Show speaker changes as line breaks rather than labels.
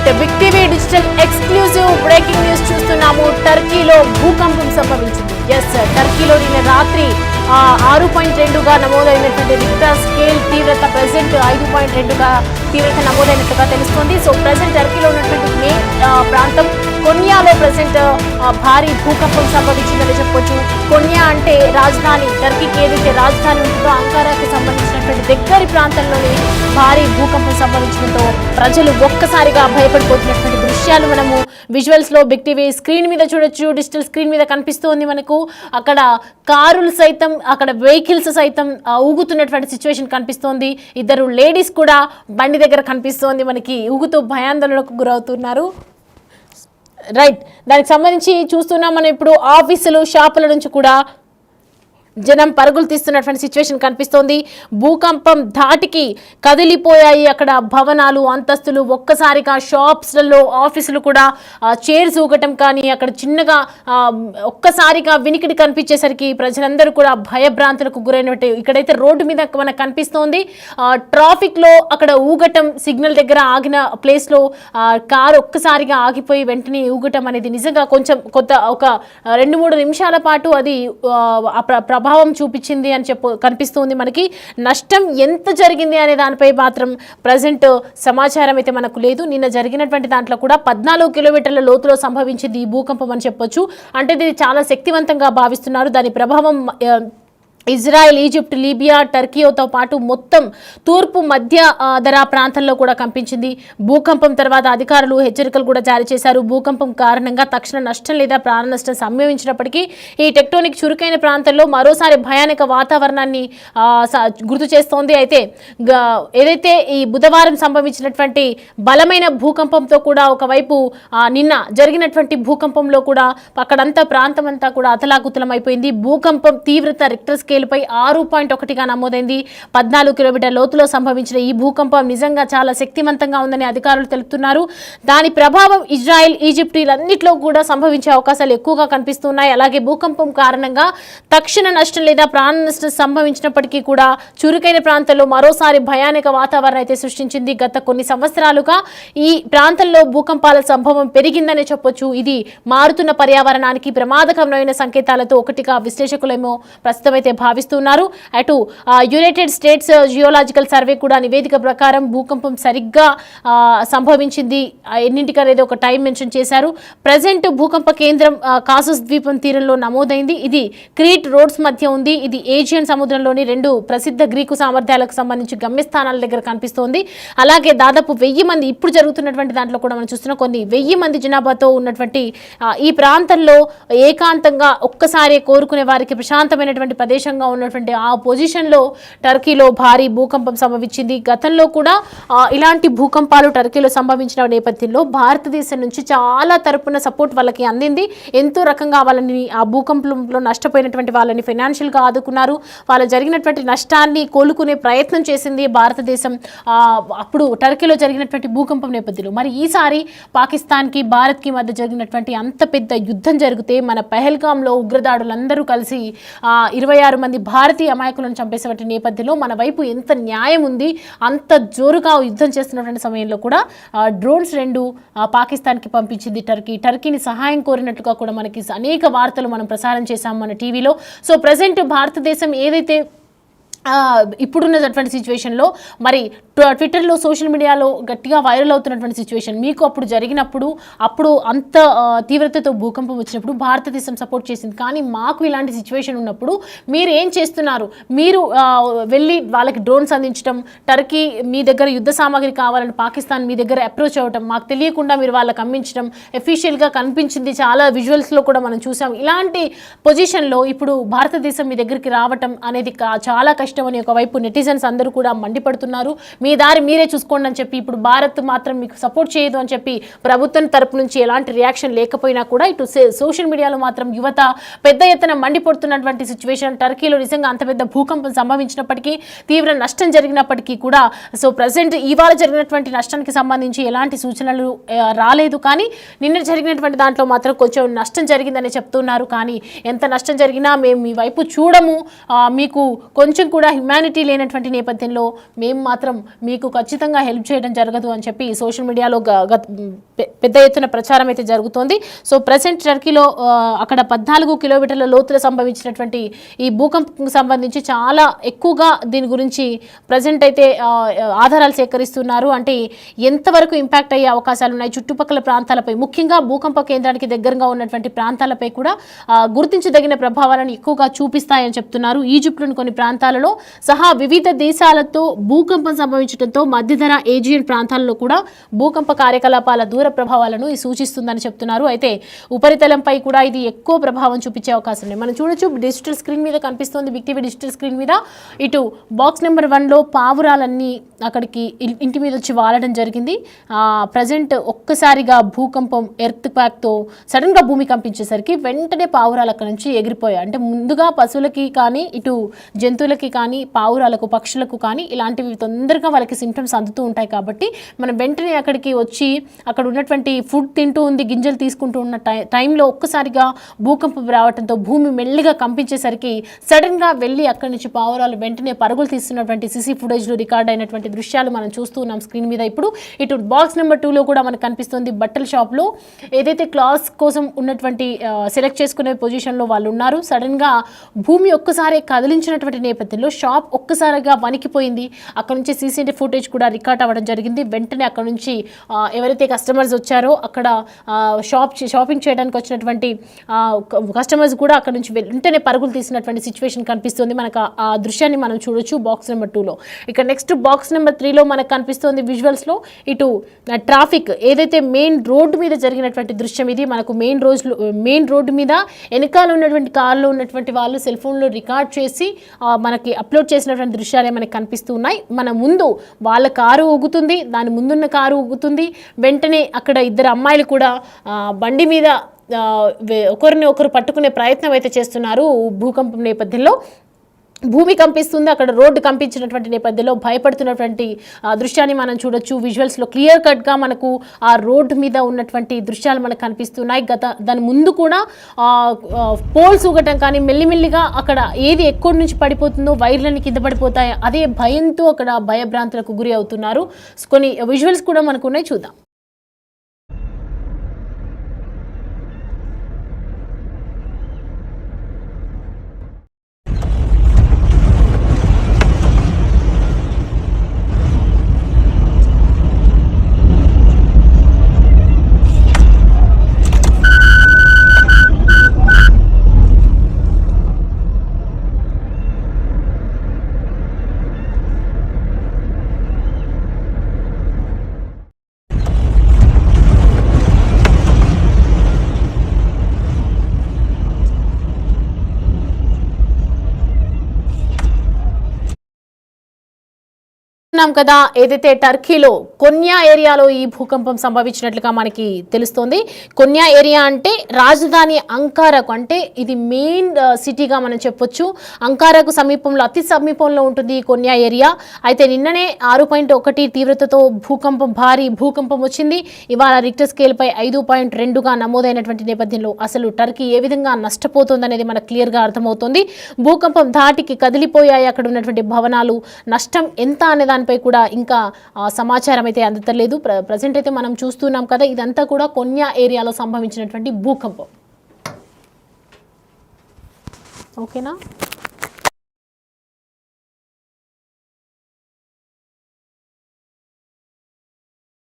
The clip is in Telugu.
Right big TV digital exclusive breaking news చూస్తున్నాము. టర్కీలో భూకంపం సంభవించింది. టర్కీలో నిన్న రాత్రి 6.2గా నమోదైనటువంటి రిక్టర్ స్కేల్ తీవ్రత ప్రెసెంట్ 5.2గా తీవ్రత నమోదైనట్లుగా తెలుస్తోంది. సో ప్రెసెంట్ టర్కీలో ఉన్నటువంటి మెయిన్ ప్రాంతం కొన్యాలో ప్రెసెంట్ భారీ భూకంపం సంభవించిందని చెప్పొచ్చు. కొన్యా అంటే రాజధాని, టర్కీకి ఏదైతే రాజధాని ఉంటుందో అంకారాకు సంబంధించినటువంటి దగ్గరి ప్రాంతంలోని భారీ భూకంపం సంభవించడంతో ప్రజలు ఒక్కసారిగా భయపడిపోతున్నటువంటి దృశ్యాలు మనము విజువల్స్ లో బిగ్ టీవీ స్క్రీన్ మీద చూడొచ్చు. డిజిటల్ స్క్రీన్ మీద కనిపిస్తోంది మనకు. అక్కడ కారులు సైతం, అక్కడ వెహికల్స్ సైతం ఊగుతున్నటువంటి సిచ్యువేషన్ కనిపిస్తోంది. ఇద్దరు లేడీస్ కూడా బండి దగ్గర కనిపిస్తోంది మనకి, ఊగుతూ భయాందోళనకు గురవుతున్నారు. రైట్, దానికి సంబంధించి చూస్తున్నాం మనం ఇప్పుడు ఆఫీసులు, షాపుల నుంచి కూడా జనం పరుగులు తీస్తున్నటువంటి సిచ్యువేషన్ కనిపిస్తోంది. భూకంపం ధాటికి కదిలిపోయాయి అక్కడ భవనాలు, అంతస్తులు. ఒక్కసారిగా షాప్స్లలో, ఆఫీసులు కూడా చైర్స్ ఊగటం కానీ, అక్కడ చిన్నగా ఒక్కసారిగా వినికిడి కనిపించేసరికి ప్రజలందరూ కూడా భయభ్రాంతులకు గురైనట్టు ఇక్కడైతే రోడ్డు మీద మనకు కనిపిస్తోంది. ట్రాఫిక్లో అక్కడ ఊగటం, సిగ్నల్ దగ్గర ఆగిన ప్లేస్లో కారు ఒక్కసారిగా ఆగిపోయి వెంటనే ఊగటం అనేది నిజంగా కొంచెం ఒక 2-3 నిమిషాల పాటు అది ప్రభావం చూపించింది అని కనిపిస్తుంది మనకి. నష్టం ఎంత జరిగింది అనే దానిపై మాత్రం ప్రజెంట్ సమాచారం అయితే మనకు లేదు. నిన్న జరిగినటువంటి దాంట్లో కూడా 14 కిలోమీటర్ల లోతులో సంభవించింది ఈ భూకంపం అని చెప్పొచ్చు. అంటే ఇది చాలా శక్తివంతంగా భావిస్తున్నారు. దాని ప్రభావం ఇజ్రాయెల్, ఈజిప్ట్, లీబియా, టర్కీతో పాటు మొత్తం తూర్పు మధ్య ధరా ప్రాంతంలో కూడా కంపించింది. భూకంపం తర్వాత అధికారులు హెచ్చరికలు కూడా జారీ చేశారు. భూకంపం కారణంగా తక్షణ నష్టం లేదా ప్రాణ నష్టం సంభవించినప్పటికీ ఈ టెక్టోనిక్ చురుకైన ప్రాంతంలో మరోసారి భయానక వాతావరణాన్ని గుర్తు చేస్తోంది. అయితే ఏదైతే ఈ బుధవారం సంభవించినటువంటి బలమైన భూకంపంతో కూడా ఒకవైపు నిన్న జరిగినటువంటి భూకంపంలో కూడా అక్కడంతా ప్రాంతం అంతా కూడా అతలాకుతలం అయిపోయింది. భూకంపం తీవ్రత రిక్టర్ స్కేల్పై 6.1గా నమోదైంది. 14 కిలోమీటర్ల లోతులో సంభవించిన ఈ భూకంపం నిజంగా చాలా శక్తివంతంగా ఉందని అధికారులు తెలుపుతున్నారు. దాని ప్రభావం ఇజ్రాయెల్, ఈజిప్ట్ అన్నింటిలో కూడా సంభవించే అవకాశాలు ఎక్కువగా కనిపిస్తున్నాయి. అలాగే భూకంపం కారణంగా తక్షణ నష్టం లేదా ప్రాణ నష్టం సంభవించినప్పటికీ కూడా చురుకైన ప్రాంతంలో మరోసారి భయానక వాతావరణం అయితే సృష్టించింది. గత కొన్ని సంవత్సరాలుగా ఈ ప్రాంతంలో భూకంపాల సంభవం పెరిగిందనే చెప్పొచ్చు. ఇది మారుతున్న పర్యావరణానికి ప్రమాదకరమైన సంకేతాలతో ఒకటిగా విశ్లేషకులేమో ప్రస్తుతం అయితే భావిస్తున్నారు. అటు యునైటెడ్ స్టేట్స్ జియోలాజికల్ సర్వే కూడా నివేదిక ప్రకారం భూకంపం సరిగ్గా సంభవించింది ఎన్నింటికనేది ఒక టైం మెన్షన్ చేశారు. ప్రజెంట్ భూకంప కేంద్రం కాసస్ ద్వీపం తీరంలో నమోదైంది. ఇది క్రీట్ రోడ్స్ మధ్య ఉంది. ఇది ఏజియన్ సముద్రంలోని 2 ప్రసిద్ధ గ్రీకు సామర్థ్యాలకు సంబంధించి గమ్యస్థానాల దగ్గర కనిపిస్తోంది. అలాగే దాదాపు 1000 మంది ఇప్పుడు జరుగుతున్నటువంటి దాంట్లో కూడా మనం చూస్తున్నాం. కొన్ని 1000 మంది జనాభాతో ఉన్నటువంటి ఈ ప్రాంతంలో ఏకాంతంగా ఒక్కసారి కోరుకునే వారికి ప్రశాంతమైనటువంటి ప్రదేశంగా ఉన్నటువంటి ఆ పొజిషన్లో టర్కీలో భారీ భూకంపం సంభవించింది. గతంలో కూడా ఇలాంటి భూకంపాలు టర్కీలో సంభవించిన నేపథ్యంలో భారతదేశం నుంచి చాలా తరపున సపోర్ట్ వాళ్ళకి అందింది. ఎంతో రకంగా వాళ్ళని ఆ భూకంపంలో నష్టపోయినటువంటి వాళ్ళని ఫైనాన్షియల్గా ఆదుకున్నారు. వాళ్ళు జరిగినటువంటి నష్టాన్ని కోలుకునే ప్రయత్నం చేసింది భారతదేశం అప్పుడు టర్కీలో జరిగినటువంటి భూకంపం నేపథ్యంలో. మరి ఈసారి పాకిస్తాన్కి, భారత్కి మధ్య జరిగినటువంటి అంత పెద్ద యుద్ధం జరిగితే మన పెహల్గాంలో ఉగ్రదాడులందరూ కలిసి 26 మంది భారతీయ అమాయకులను చంపేసేటువంటి నేపథ్యంలో మన వైపు ఎంత న్యాయం ఉంది, అంత జోరుగా యుద్ధం చేస్తున్నటువంటి సమయంలో కూడా డ్రోన్స్ 2 పాకిస్తాన్కి పంపించింది టర్కీని సహాయం కోరినట్టుగా కూడా మనకి అనేక వార్తలు మనం ప్రసారం చేశాం మన టీవీలో. సో ప్రజెంట్ భారతదేశం ఏదైతే ఇప్పుడున్నటువంటి సిచ్యువేషన్లో మరి ట్విట్టర్లో, సోషల్ మీడియాలో గట్టిగా వైరల్ అవుతున్నటువంటి సిచ్యువేషన్, మీకు అప్పుడు జరిగినప్పుడు అంత తీవ్రతతో భూకంపం వచ్చినప్పుడు భారతదేశం సపోర్ట్ చేసింది. కానీ మాకు ఇలాంటి సిచ్యువేషన్ ఉన్నప్పుడు మీరు ఏం చేస్తున్నారు? మీరు వెళ్ళి వాళ్ళకి డ్రోన్స్ అందించడం, టర్కీ మీ దగ్గర యుద్ధ సామాగ్రి కావాలని పాకిస్తాన్ మీ దగ్గర అప్రోచ్ అవ్వటం, మాకు తెలియకుండా మీరు వాళ్ళకి అమ్మించడం అఫీషియల్గా కనిపించింది. చాలా విజువల్స్లో కూడా మనం చూసాం. ఇలాంటి పొజిషన్లో ఇప్పుడు భారతదేశం మీ దగ్గరికి రావటం అనేది చాలా కష్టం అని ఒకవైపు నెటిజన్స్ అందరూ కూడా మండిపడుతున్నారు. మీ దారి మీరే చూసుకోండి అని చెప్పి, ఇప్పుడు భారత్ మాత్రం మీకు సపోర్ట్ చేయదు అని చెప్పి ప్రభుత్వం తరపు నుంచి ఎలాంటి రియాక్షన్ లేకపోయినా కూడా ఇటు సోషల్ మీడియాలో మాత్రం యువత పెద్ద ఎత్తున మండిపడుతున్నటువంటి సిచ్యువేషన్. టర్కీలో నిజంగా అంత పెద్ద భూకంపం సంభవించినప్పటికీ, తీవ్ర నష్టం జరిగినప్పటికీ కూడా సో ప్రజెంట్ ఇవాళ జరిగినటువంటి నష్టానికి సంబంధించి ఎలాంటి సూచనలు రాలేదు. కానీ నిన్న జరిగినటువంటి దాంట్లో మాత్రం కొంచెం నష్టం జరిగిందని చెప్తున్నారు. కానీ ఎంత నష్టం జరిగినా మేము మీ వైపు చూడము, మీకు కొంచెం కూడా హ్యుమానిటీ లేనటువంటి నేపథ్యంలో మేము మాత్రం మీకు ఖచ్చితంగా హెల్ప్ చేయడం జరగదు అని చెప్పి సోషల్ మీడియాలో పెద్ద ఎత్తున ప్రచారం అయితే జరుగుతోంది. సో ప్రజెంట్ టర్కీలో అక్కడ 14 కిలోమీటర్ల లోతులో సంభవించినటువంటి ఈ భూకంపంకు సంబంధించి చాలా ఎక్కువగా దీని గురించి ప్రజెంట్ అయితే ఆధారాలు సేకరిస్తున్నారు. అంటే ఎంతవరకు ఇంపాక్ట్ అయ్యే అవకాశాలు ఉన్నాయి, చుట్టుపక్కల ప్రాంతాలపై ముఖ్యంగా భూకంప కేంద్రానికి దగ్గరగా ఉన్నటువంటి ప్రాంతాలపై కూడా గుర్తించదగిన ప్రభావాలను ఎక్కువగా చూపిస్తాయని చెప్తున్నారు. ఈజిప్ట్లోని కొన్ని ప్రాంతాలలో సహా వివిధ దేశాలతో భూకంపం సంభవించడంతో మధ్యధర ఏజియన్ ప్రాంతాల్లో కూడా భూకంప కార్యకలాపాల దూర ప్రభావాలను సూచిస్తుందని చెప్తున్నారు. అయితే ఉపరితలంపై కూడా ఇది ఎక్కువ ప్రభావం చూపించే అవకాశం ఉంది. మనం చూడొచ్చు డిజిటల్ స్క్రీన్ మీద కనిపిస్తుంది, బిగ్ టీవీ డిజిటల్ స్క్రీన్ మీద. ఇటు బాక్స్ నెంబర్ 1లో పావురాలన్నీ అక్కడికి ఇంటి మీద వచ్చి వాలడం జరిగింది. ప్రజెంట్ ఒక్కసారిగా భూకంపం ఎర్త్ క్వాక్తో సడన్గా భూమి కంపించేసరికి వెంటనే పావురాలు అక్కడ నుంచి ఎగిరిపోయాయి. అంటే ముందుగా పశువులకి కానీ ఇటు జంతువులకి కానీ పావురాలకు పక్షులకు కానీ ఇలాంటివి తొందరగా వాళ్ళకి సింప్టమ్స్ అందుతూ ఉంటాయి. కాబట్టి మనం వెంటనే అక్కడికి వచ్చి అక్కడ ఉన్నటువంటి ఫుడ్ తింటూ ఉంది, గింజలు తీసుకుంటూ ఉన్న టైంలో ఒక్కసారిగా భూకంపం రావడంతో భూమి మెల్లిగా కంపించేసరికి సడన్గా వెళ్ళి అక్కడి నుంచి పావురాలు వెంటనే పరుగులు తీస్తున్నటువంటి సీసీ ఫుటేజ్లో రికార్డ్ అయినటువంటి దృశ్యాలు మనం చూస్తూ ఉన్నాం స్క్రీన్ మీద. ఇప్పుడు ఇటు బాక్స్ నెంబర్ 2లో కూడా మనకు కనిపిస్తుంది, బట్టల షాప్లో ఏదైతే క్లాస్ కోసం ఉన్నటువంటి సెలెక్ట్ చేసుకునే పొజిషన్లో వాళ్ళు ఉన్నారు. సడన్గా భూమి ఒక్కసారి కదిలించినటువంటి నేపథ్యంలో షాప్ ఒక్కసారిగా వణికిపోయింది. అక్కడ నుంచి సీసీటీవీ ఫుటేజ్ కూడా రికార్డ్ అవ్వడం జరిగింది. వెంటనే అక్కడ నుంచి ఎవరైతే కస్టమర్స్ వచ్చారో అక్కడ షాపింగ్ చేయడానికి వచ్చినటువంటి కస్టమర్స్ కూడా అక్కడ నుంచి వెంటనే పరుగులు తీసినటువంటి సిచ్యువేషన్ కనిపిస్తుంది. మనకు ఆ దృశ్యాన్ని మనం చూడొచ్చు బాక్స్ నెంబర్ 2లో. ఇక నెక్స్ట్ బాక్స్ నెంబర్ 3లో మనకు కనిపిస్తుంది విజువల్స్లో ఇటు ట్రాఫిక్ ఏదైతే మెయిన్ రోడ్డు మీద జరిగినటువంటి దృశ్యం ఇది. మనకు మెయిన్ రోడ్డు మీద వెనకాల ఉన్నటువంటి కారులో ఉన్నటువంటి వాళ్ళు సెల్ ఫోన్లో రికార్డ్ చేసి మనకి అప్లోడ్ చేసినటువంటి దృశ్యాలే మనకి కనిపిస్తూ ఉన్నాయి. మన ముందు వాళ్ళ కారు ఊగుతుంది, దాని ముందున్న కారు ఊగుతుంది. వెంటనే అక్కడ ఇద్దరు అమ్మాయిలు కూడా బండి మీద ఒకరిని ఒకరు పట్టుకునే ప్రయత్నం అయితే చేస్తున్నారు. భూకంపం నేపథ్యంలో భూమి కంపిస్తుంది, అక్కడ రోడ్డు కంపించినటువంటి నేపథ్యంలో భయపడుతున్నటువంటి దృశ్యాన్ని మనం చూడొచ్చు. విజువల్స్లో క్లియర్ కట్గా మనకు ఆ రోడ్డు మీద ఉన్నటువంటి దృశ్యాలు మనకు కనిపిస్తున్నాయి. దాని ముందు కూడా పోల్స్ ఊగటం కానీ మెల్లిమెల్లిగా అక్కడ ఏది ఎక్కడి నుంచి పడిపోతుందో వైర్లన్నీ కింద పడిపోతాయి అదే భయంతో అక్కడ భయభ్రాంతులకు గురి అవుతున్నారు. కొన్ని విజువల్స్ కూడా మనకు ఉన్నాయి, చూద్దాం. కదా ఏదైతే టర్కీలో కొన్యా ఏరియాలో ఈ భూకంపం సంభవించినట్లుగా మనకి తెలుస్తోంది. కొన్యా ఏరియా అంటే రాజధాని అంకారాకు, అంటే ఇది మెయిన్ సిటీగా మనం చెప్పొచ్చు. అంకారాకు సమీపంలో అతి సమీపంలో ఉంటుంది ఈ కొన్యా ఏరియా. అయితే నిన్ననే 6.1 తీవ్రతతో భారీ భూకంపం వచ్చింది. ఇవాళ రిక్టర్ స్కేల్పై 5.2గా నమోదైనటువంటి నేపథ్యంలో అసలు టర్కీ ఏ విధంగా నష్టపోతుందనేది మనకు క్లియర్గా అర్థమవుతుంది. భూకంపం ధాటికి కదిలిపోయాయి అక్కడ ఉన్నటువంటి భవనాలు. నష్టం ఎంత అనే దానిపై కూడా ఇంకా సమాచారం అయితే అందలేదు. ప్రజెంట్ అయితే మనం చూస్తున్నాం కదా, ఇదంతా కూడా కొన్యా ఏరియాలో సంభవించినటువంటి భూకంపం. ఓకేనా?